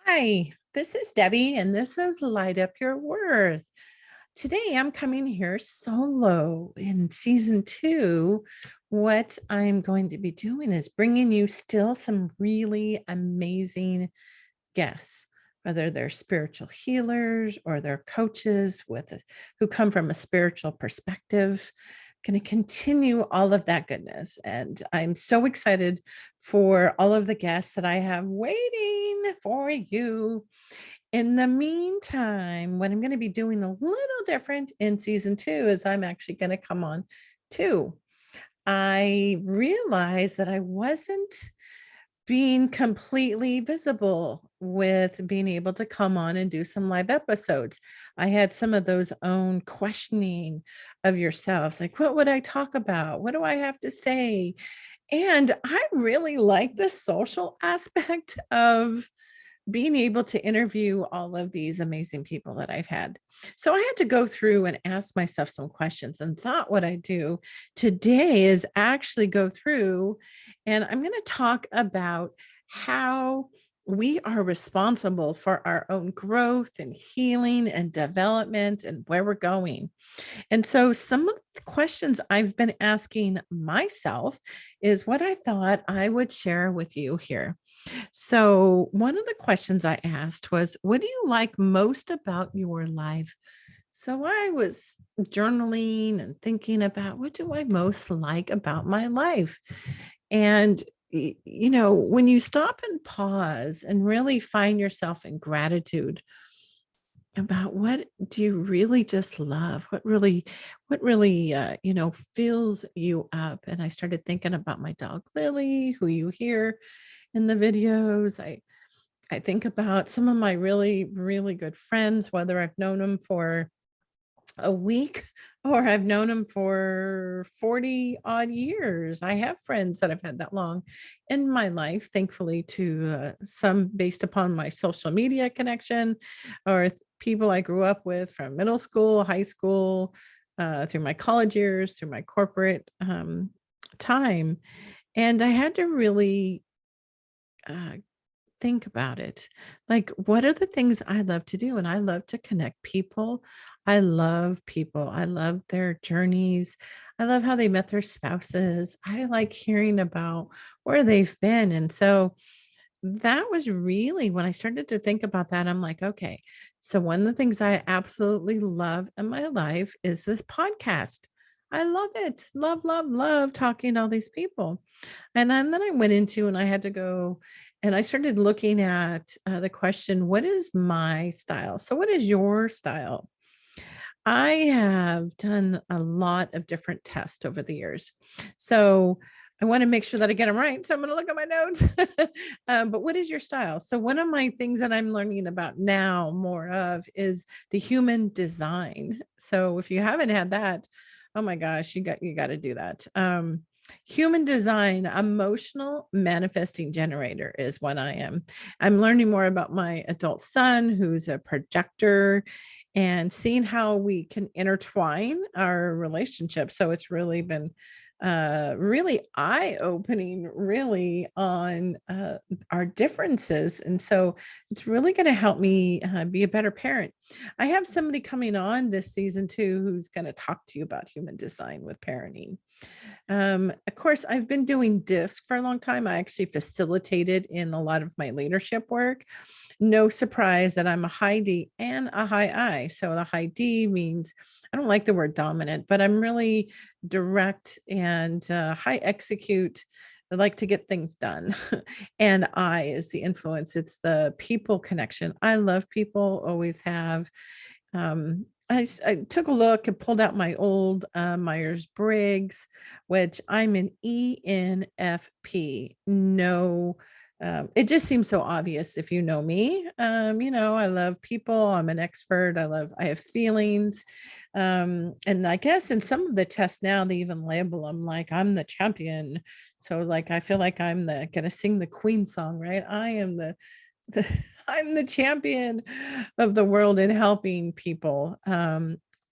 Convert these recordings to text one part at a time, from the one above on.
Hi, this is Debbie, and this is Light Up Your Worth. Today, I'm coming here solo in season two. What I'm going to be doing is bringing you still some really amazing guests, whether they're spiritual healers or they're coaches who come from a spiritual perspective. Going to continue all of that goodness. And I'm so excited for all of the guests that I have waiting for you. In the meantime, what I'm going to be doing a little different in season two is I'm actually going to come on too. I realized that I wasn't being completely visible with being able to come on and do some live episodes. I had some of those own questioning of yourselves, like, what would I talk about? What do I have to say? And I really like the social aspect of being able to interview all of these amazing people that I've had. So I had to go through and ask myself some questions, and thought what I do today is actually go through and I'm going to talk about how we are responsible for our own growth and healing and development and where we're going. And so some of the questions I've been asking myself is what I thought I would share with you here. So, one of the questions I asked was, what do you like most about your life? So, I was journaling and thinking about what do I most like about my life? And, when you stop and pause and really find yourself in gratitude about what do you really just love, what really fills you up. And I started thinking about my dog Lily, who you hear in the videos. I think about some of my really, really good friends, whether I've known them for a week or I've known them for 40 odd years. I have friends that I've had that long in my life, thankfully, to some based upon my social media connection or people I grew up with from middle school, high school, through my college years, through my corporate time. And I had to really uh, think about it. Like, what are the things I love to do? And I love to connect people. I love people. I love their journeys. I love how they met their spouses. I like hearing about where they've been. And so that was really when I started to think about that. I'm like, okay, so one of the things I absolutely love in my life is this podcast. I love it. Love, love, love talking to all these people. And then I went into and I had to go and I started looking at the question, what is my style? So, what is your style? I have done a lot of different tests over the years. So, I want to make sure that I get them right. So, I'm going to look at my notes. But what is your style? So, one of my things that I'm learning about now more of is the human design. So, if you haven't had that, oh my gosh, you got to do that. Human design, emotional manifesting generator is what I am. I'm learning more about my adult son, who's a projector, and seeing how we can intertwine our relationship. So it's really been really eye-opening, really, on our differences. And so it's really going to help me be a better parent. I have somebody coming on this season too who's going to talk to you about human design with parenting. Of course, I've been doing DISC for a long time. I actually facilitated in a lot of my leadership work. No surprise that I'm a high D and a high I. So the high D means I don't like the word dominant, but I'm really direct and high execute. I like to get things done. And I is the influence. It's the people connection. I love people, always have. I took a look and pulled out my old Myers-Briggs, which I'm an ENFP. No, it just seems so obvious if you know me. I love people. I'm an expert. I have feelings. And I guess in some of the tests now, they even label them like I'm the champion. So like, I feel like I'm gonna sing the Queen song, right? I am the I'm the champion of the world in helping people.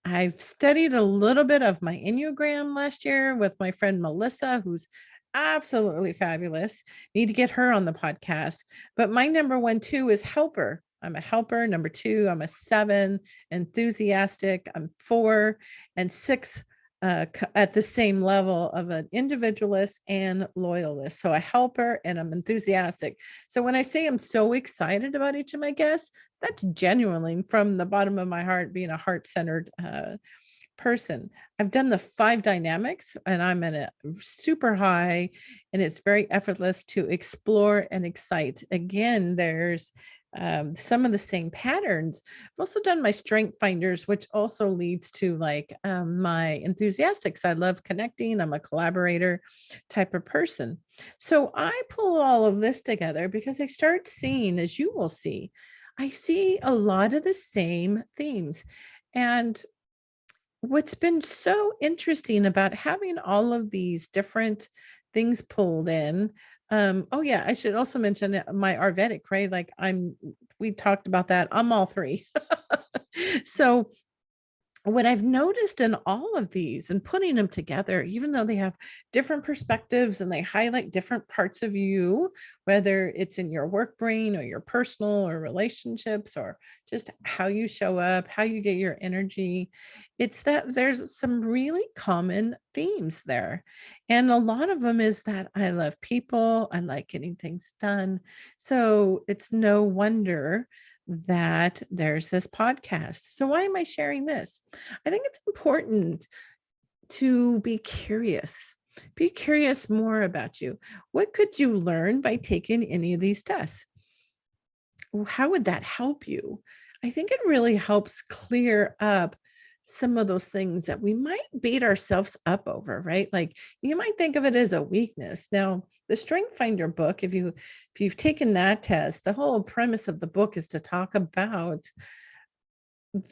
I've studied a little bit of my Enneagram last year with my friend Melissa, who's Absolutely fabulous. Need to get her on the podcast. But my number one, too, is helper. I'm a helper. Number two, I'm a 7, enthusiastic. I'm 4, and 6 at the same level of an individualist and loyalist. So a helper and I'm enthusiastic. So when I say I'm so excited about each of my guests, that's genuinely from the bottom of my heart, being a heart-centered person. I've done the 5 dynamics and I'm in a super high, and it's very effortless to explore and excite. Again, there's some of the same patterns. I've also done my strength finders, which also leads to like my enthusiastics. I love connecting. I'm a collaborator type of person. So I pull all of this together because I start seeing, as you will see, I see a lot of the same themes. And what's been so interesting about having all of these different things pulled in. Oh yeah, I should also mention my Ayurvedic, right? Like we talked about that. I'm all 3. So what I've noticed in all of these and putting them together, even though they have different perspectives and they highlight different parts of you, whether it's in your work brain or your personal or relationships or just how you show up, how you get your energy, it's that there's some really common themes there. And a lot of them is that I love people, I like getting things done. So it's no wonder that there's this podcast. So why am I sharing this? I think it's important to be curious. Be curious more about you. What could you learn by taking any of these tests? How would that help you? I think it really helps clear up some of those things that we might beat ourselves up over, right? Like you might think of it as a weakness. Now, the Strength Finder book, if you've taken that test, the whole premise of the book is to talk about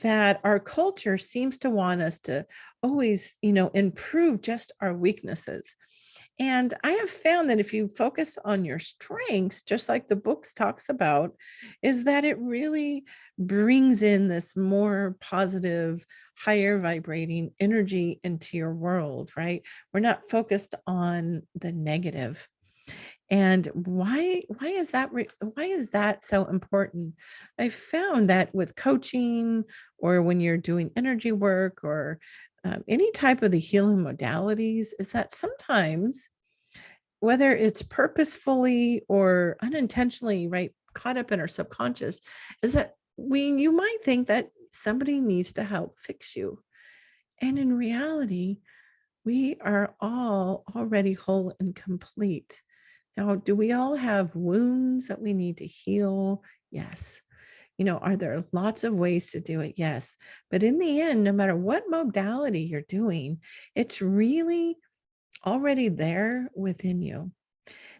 that our culture seems to want us to always, improve just our weaknesses. And I have found that if you focus on your strengths, just like the books talks about, is that it really brings in this more positive, higher vibrating energy into your world, right? We're not focused on the negative. And why is that so important? I found that with coaching or when you're doing energy work or any type of the healing modalities, is that sometimes whether it's purposefully or unintentionally, right, caught up in our subconscious, is that you might think that somebody needs to help fix you. And in reality, we are all already whole and complete. Now, do we all have wounds that we need to heal? Yes. Are there lots of ways to do it? Yes. But in the end, no matter what modality you're doing, it's really already there within you.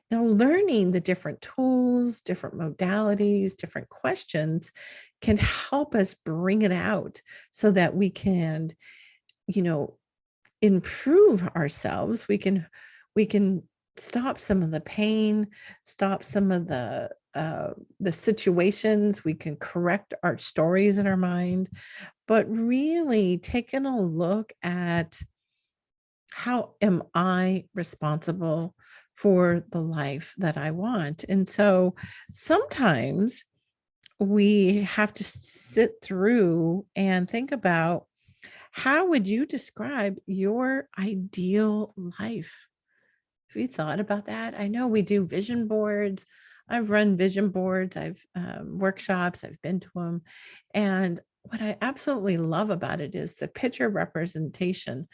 Now, learning the different tools, different modalities, different questions can help us bring it out so that we can, you know, improve ourselves. We can stop some of the pain, stop some of the situations. We can correct our stories in our mind, but really taking a look at how am I responsible for the life that I want? And so sometimes we have to sit through and think about how would you describe your ideal life? Have you thought about that? I know we do vision boards. I've run vision boards. I've workshops. I've been to them. And what I absolutely love about it is the picture representation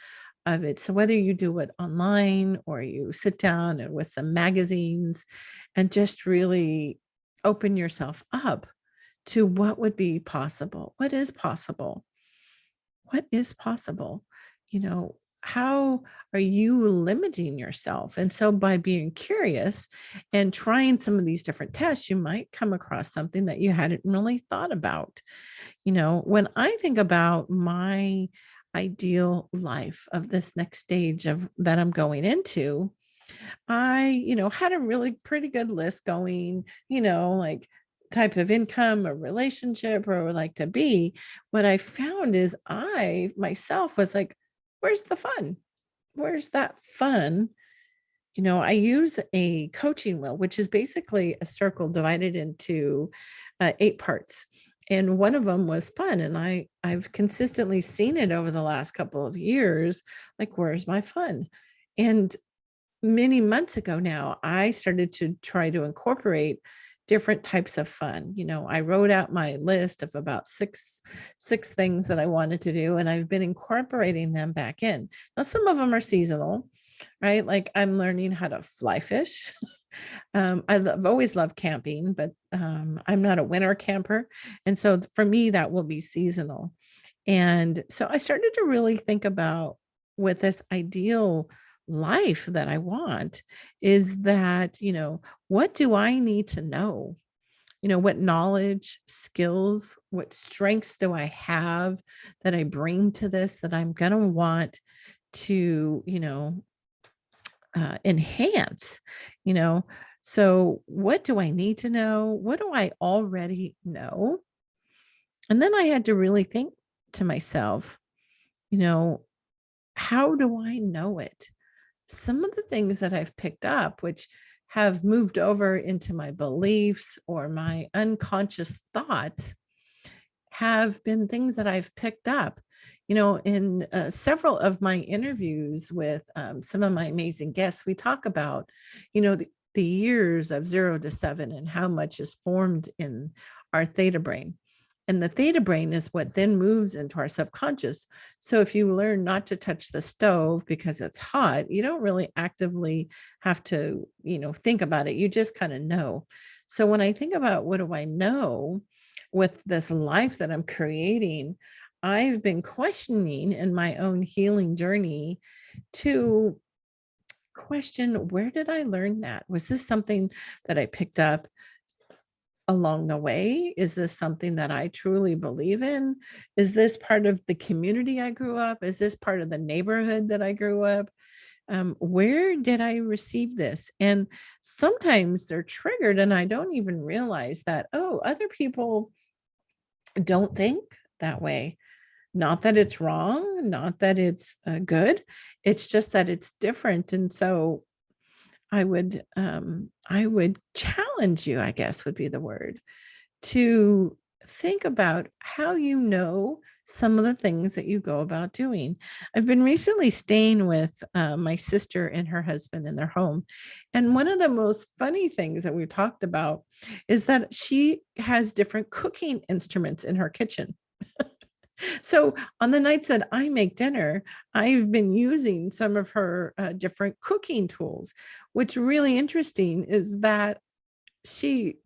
of it. So whether you do it online or you sit down and with some magazines and just really open yourself up to what would be possible, what is possible, what is possible, how are you limiting yourself? And so by being curious and trying some of these different tests, you might come across something that you hadn't really thought about. When I think about my ideal life of this next stage of that I'm going into, I had a really pretty good list going, like type of income or relationship or would like to be. What I found is I myself was like, where's the fun? Where's that fun I use a coaching wheel, which is basically a circle divided into 8 parts. And one of them was fun. And I've consistently seen it over the last couple of years. Like, where's my fun? And many months ago now, I started to try to incorporate different types of fun. I wrote out my list of about six things that I wanted to do, and I've been incorporating them back in. Now, some of them are seasonal, right? Like I'm learning how to fly fish. I've always loved camping, but I'm not a winter camper. And so for me, that will be seasonal. And so I started to really think about with this ideal life that I want is that, what do I need to know? What knowledge, skills, what strengths do I have that I bring to this that I'm going to want to, enhance, you know? So what do I need to know? What do I already know? And then I had to really think to myself, you know, how do I know it? Some of the things that I've picked up, which have moved over into my beliefs or my unconscious thoughts, have been things that I've picked up. In several of my interviews with some of my amazing guests, we talk about, the years of 0 to 7 and how much is formed in our theta brain. And the theta brain is what then moves into our subconscious. So if you learn not to touch the stove because it's hot, you don't really actively have to, think about it. You just kind of know. So when I think about what do I know with this life that I'm creating, I've been questioning in my own healing journey to question, where did I learn that? Was this something that I picked up along the way? Is this something that I truly believe in? Is this part of the community I grew up? Is this part of the neighborhood that I grew up? Where did I receive this? And sometimes they're triggered and I don't even realize that, oh, other people don't think that way. Not that it's wrong, not that it's good. It's just that it's different. And so I would challenge you, I guess would be the word, to think about how some of the things that you go about doing. I've been recently staying with my sister and her husband in their home. And one of the most funny things that we talked about is that she has different cooking instruments in her kitchen. So on the nights that I make dinner, I've been using some of her different cooking tools. What's really interesting is that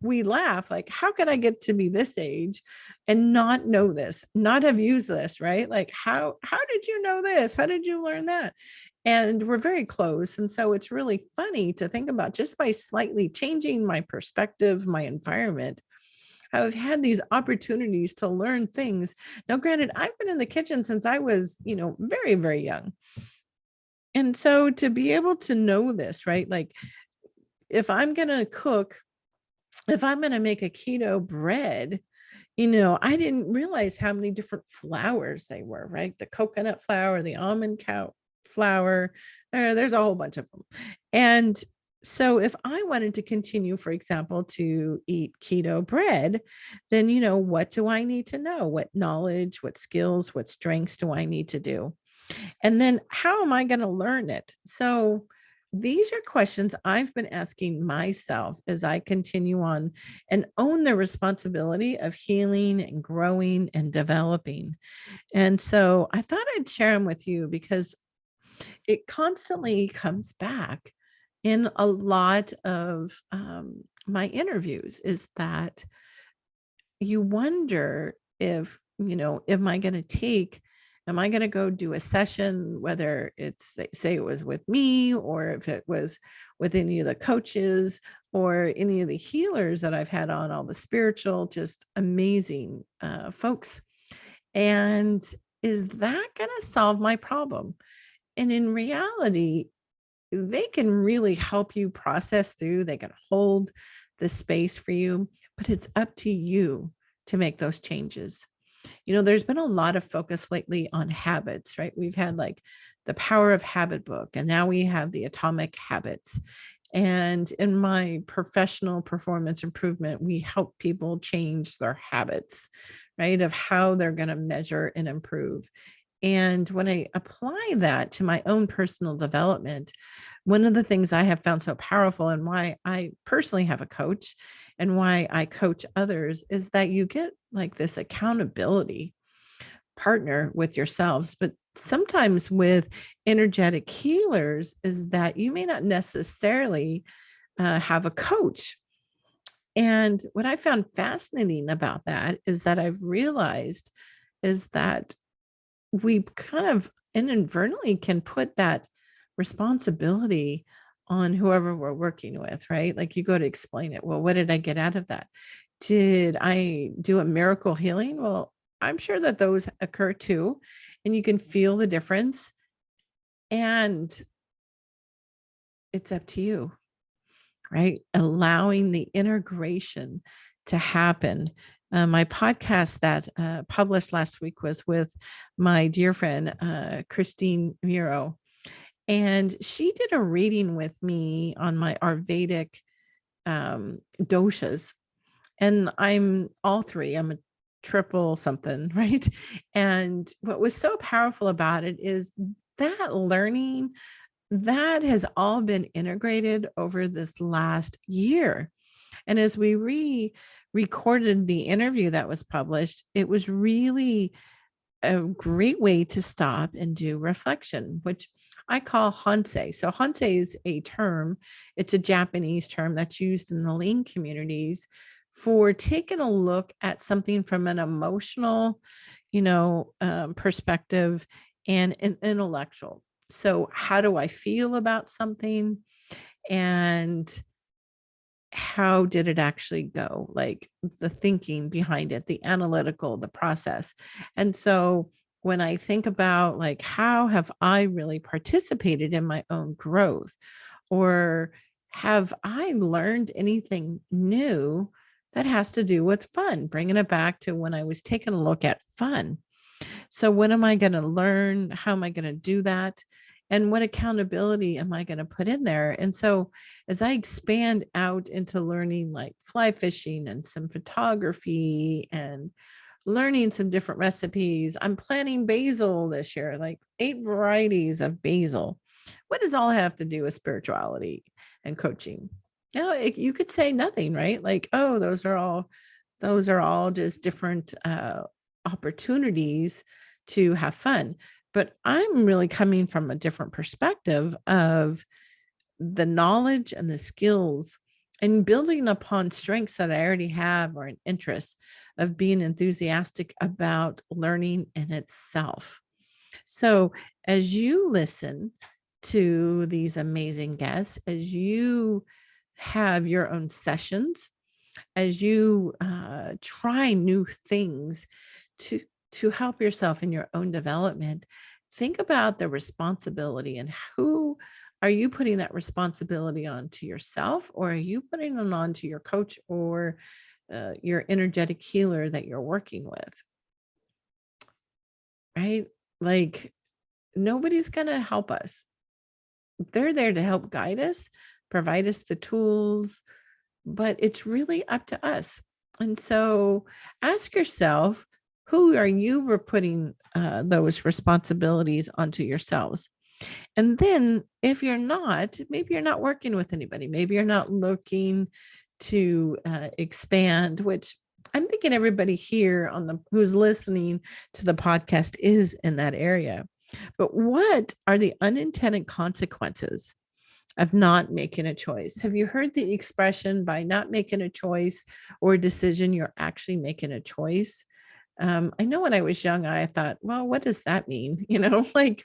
we laugh like, how could I get to be this age and not know this, not have used this, right? Like, how did you know this? How did you learn that? And we're very close. And so it's really funny to think about, just by slightly changing my perspective, my environment, I've had these opportunities to learn things. Now, granted, I've been in the kitchen since I was, very, very young. And so to be able to know this, right? Like, if I'm going to cook, if I'm going to make a keto bread, I didn't realize how many different flours they were, right? The coconut flour, the almond cow flour, there's a whole bunch of them. And so if I wanted to continue, for example, to eat keto bread, then, what do I need to know? What knowledge, what skills, what strengths do I need to do? And then how am I going to learn it? So these are questions I've been asking myself as I continue on and own the responsibility of healing and growing and developing. And so I thought I'd share them with you because it constantly comes back in a lot of my interviews, is that you wonder if, am I going to go do a session, whether it's, say it was with me, or if it was with any of the coaches or any of the healers that I've had on, all the spiritual, just amazing folks. And is that going to solve my problem? And in reality, they can really help you process through, they can hold the space for you, but it's up to you to make those changes. There's been a lot of focus lately on habits, right? We've had like the Power of Habit book, and now we have the Atomic Habits. And in my professional performance improvement, we help people change their habits, right? Of how they're going to measure and improve. And when I apply that to my own personal development, one of the things I have found so powerful, and why I personally have a coach and why I coach others, is that you get like this accountability partner with yourselves. But sometimes with energetic healers, is that you may not necessarily have a coach. And what I found fascinating about that is that I've realized is that we kind of inadvertently can put that responsibility on whoever we're working with, right? Like you go to explain it. Well, what did I get out of that? Did I do a miracle healing? Well, I'm sure that those occur too. And you can feel the difference. And it's up to you, right? Allowing the integration to happen. My podcast that published last week was with my dear friend, Christine Muro. And she did a reading with me on my Ayurvedic doshas. And I'm all three. I'm a triple something, right? And what was so powerful about it is that learning that has all been integrated over this last year. And as we recorded the interview that was published, it was really a great way to stop and do reflection, which I call Hansei. So Hansei is a term, it's a Japanese term that's used in the lean communities for taking a look at something from an emotional, perspective and an intellectual. So how do I feel about something? And how did it actually go? Like the thinking behind it, the analytical, the process. And so when I think about like, how have I really participated in my own growth? Or have I learned anything new that has to do with fun? Bringing it back to when I was taking a look at fun. So when am I going to learn? How am I going to do that? And what accountability am I going to put in there? And so as I expand out into learning like fly fishing and some photography and learning some different recipes, I'm planning basil this year, like 8 varieties of basil. What does all have to do with spirituality and coaching? You could say nothing, right? Like, oh, those are all just different opportunities to have fun. But I'm really coming from a different perspective of the knowledge and the skills and building upon strengths that I already have or an interest of being enthusiastic about learning in itself. So as you listen to these amazing guests, as you have your own sessions, as you try new things to help yourself in your own development, think about the responsibility and who are you putting that responsibility on to yourself, or are you putting it on to your coach or your energetic healer that you're working with, right? Like nobody's going to help us. They're there to help guide us, provide us the tools, but it's really up to us. And so ask yourself, who are you putting those responsibilities onto yourselves? And then if you're not, maybe you're not working with anybody, maybe you're not looking to expand, which I'm thinking everybody here who's listening to the podcast is in that area. But what are the unintended consequences of not making a choice? Have you heard the expression, by not making a choice or a decision, you're actually making a choice? I know when I was young, I thought, well, what does that mean? Like,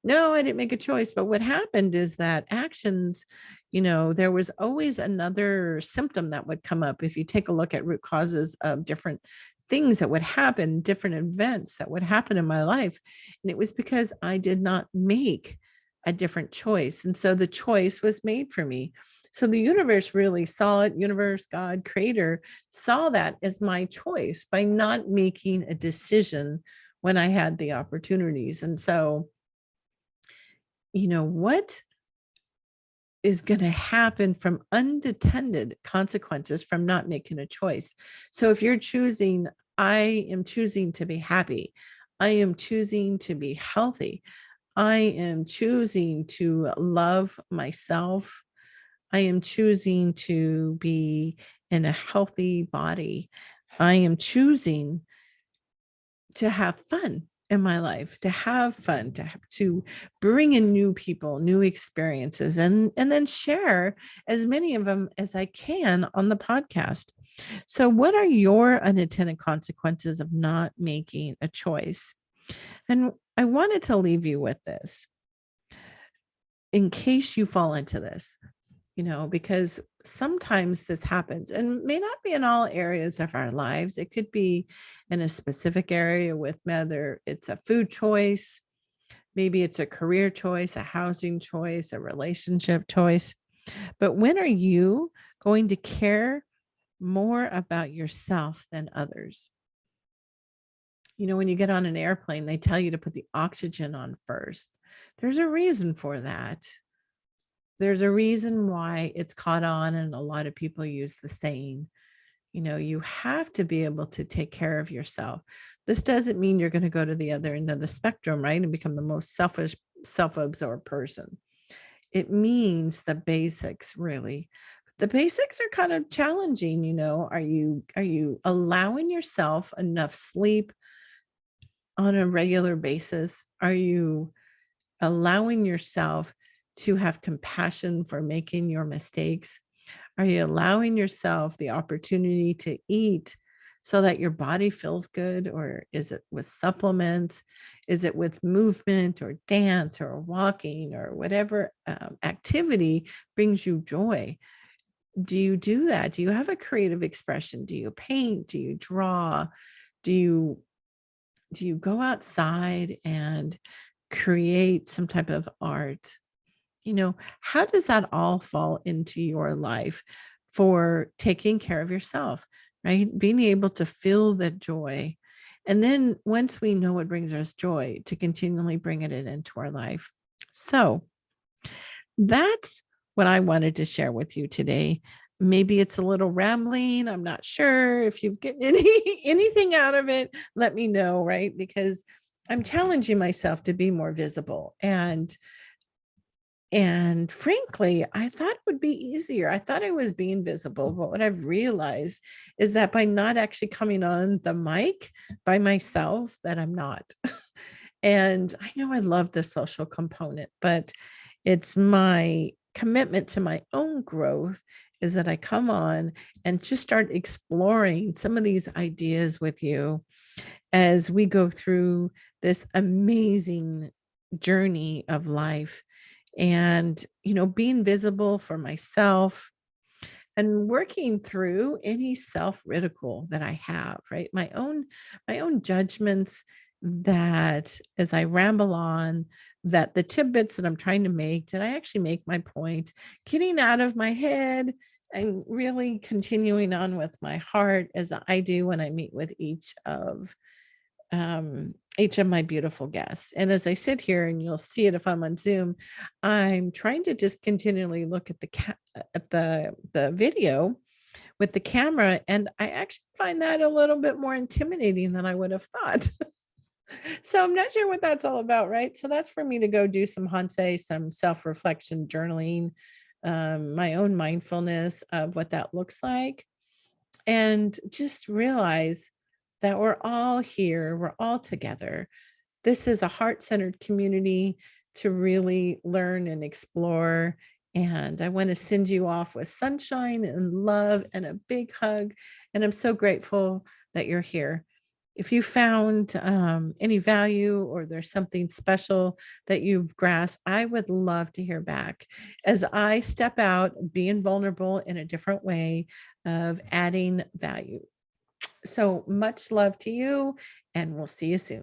no, I didn't make a choice. But what happened is that actions, there was always another symptom that would come up. If you take a look at root causes of different things that would happen, different events that would happen in my life. And it was because I did not make a different choice. And so the choice was made for me. So the universe really saw it. Universe, God, creator saw that as my choice by not making a decision when I had the opportunities. And so, what is going to happen from unintended consequences from not making a choice? So if you're choosing, I am choosing to be happy, I am choosing to be healthy, I am choosing to love myself, I am choosing to be in a healthy body, I am choosing to have fun in my life, to have fun, to bring in new people, new experiences, and then share as many of them as I can on the podcast. So what are your unintended consequences of not making a choice? And I wanted to leave you with this in case you fall into this, because sometimes this happens and may not be in all areas of our lives. It could be in a specific area, with whether it's a food choice, maybe it's a career choice, a housing choice, a relationship choice. But when are you going to care more about yourself than others? When you get on an airplane, they tell you to put the oxygen on first. There's a reason for that. There's a reason why it's caught on, and a lot of people use the saying, you have to be able to take care of yourself. This doesn't mean you're going to go to the other end of the spectrum, right? And become the most selfish, self-absorbed person. It means the basics, really. The basics are kind of challenging. Are you allowing yourself enough sleep on a regular basis? Are you allowing yourself to have compassion for making your mistakes? Are you allowing yourself the opportunity to eat so that your body feels good? Or is it with supplements? Is it with movement or dance or walking or whatever activity brings you joy? Do you do that? Do you have a creative expression? Do you paint? Do you draw? Do you go outside and create some type of art? How does that all fall into your life for taking care of yourself, right? Being able to feel the joy. And then once we know what brings us joy, to continually bring it into our life. So that's what I wanted to share with you today. Maybe it's a little rambling. I'm not sure if you've gotten anything out of it. Let me know, right? Because I'm challenging myself to be more visible. And frankly, I thought it would be easier. I thought I was being visible, but what I've realized is that by not actually coming on the mic by myself, that I'm not. And I know I love the social component, but it's my commitment to my own growth is that I come on and just start exploring some of these ideas with you as we go through this amazing journey of life. And being visible for myself and working through any self-ridicule that I have, right? My own judgments, that as I ramble on, that the tidbits that I'm trying to make, did I actually make my point? Getting out of my head and really continuing on with my heart, as I do when I meet with each of my beautiful guests. And as I sit here, and you'll see it if I'm on Zoom, I'm trying to just continually look at the video with the camera, and I actually find that a little bit more intimidating than I would have thought. So I'm not sure what that's all about, right? So that's for me to go do some Hansei, some self-reflection journaling, my own mindfulness of what that looks like, and just realize that we're all here, we're all together. This is a heart-centered community to really learn and explore. And I want to send you off with sunshine and love and a big hug. And I'm so grateful that you're here. If you found any value, or there's something special that you've grasped, I would love to hear back as I step out, being vulnerable in a different way of adding value. So much love to you, and we'll see you soon.